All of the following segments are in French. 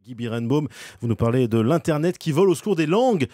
Guy Birenbaum, vous nous parlez de l'Internet qui vole au secours des langues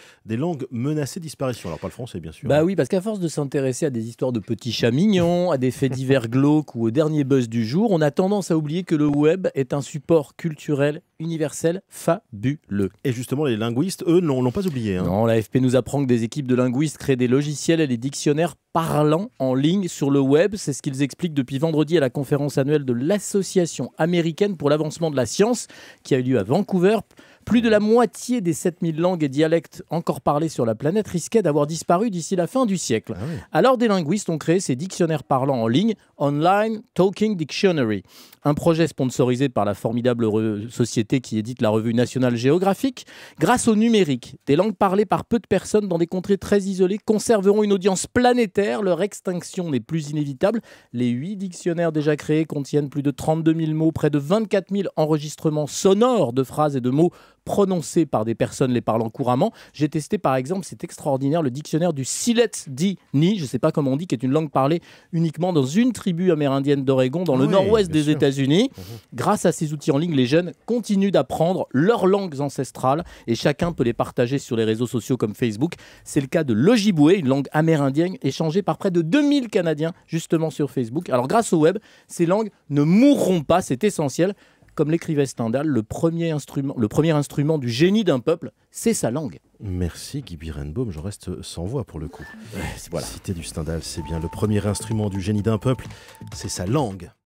menacées de disparition. Alors pas le français bien sûr. Bah oui, parce qu'à force de s'intéresser à des histoires de petits chats mignons, à des faits divers glauques ou au dernier buzz du jour, on a tendance à oublier que le web est un support culturel universel fabuleux. Et justement les linguistes, eux, l'ont pas oublié. Hein. Non, l'AFP nous apprend que des équipes de linguistes créent des logiciels et des dictionnaires parlants en ligne sur le web. C'est ce qu'ils expliquent depuis vendredi à la conférence annuelle de l'Association américaine pour l'avancement de la science qui a eu lieu à Vancouver. Plus de la moitié des 7000 langues et dialectes encore parlés sur la planète risquaient d'avoir disparu d'ici la fin du siècle. Ah oui. Alors des linguistes ont créé ces dictionnaires parlants en ligne, Online Talking Dictionary, un projet sponsorisé par la formidable société qui édite la revue National Geographic. Grâce au numérique, des langues parlées par peu de personnes dans des contrées très isolées conserveront une audience planétaire. Leur extinction n'est plus inévitable. Les 8 dictionnaires déjà créés contiennent plus de 32 000 mots, près de 24 000 enregistrements sonores de phrases et de mots prononcés par des personnes les parlant couramment. J'ai testé par exemple, c'est extraordinaire, le dictionnaire du Siletz-Dini, je ne sais pas comment on dit, qui est une langue parlée uniquement dans une tribu amérindienne d'Oregon, dans le nord-ouest des États-Unis. Grâce à ces outils en ligne, les jeunes continuent d'apprendre leurs langues ancestrales et chacun peut les partager sur les réseaux sociaux comme Facebook. C'est le cas de l'Ojibwe, une langue amérindienne échangée par près de 2000 Canadiens justement sur Facebook. Alors grâce au web, ces langues ne mourront pas, c'est essentiel. Comme l'écrivait Stendhal, le premier instrument du génie d'un peuple, c'est sa langue. Merci Guy Birenbaum, je reste sans voix pour le coup. Voilà. Cité du Stendhal, c'est bien le premier instrument du génie d'un peuple, c'est sa langue.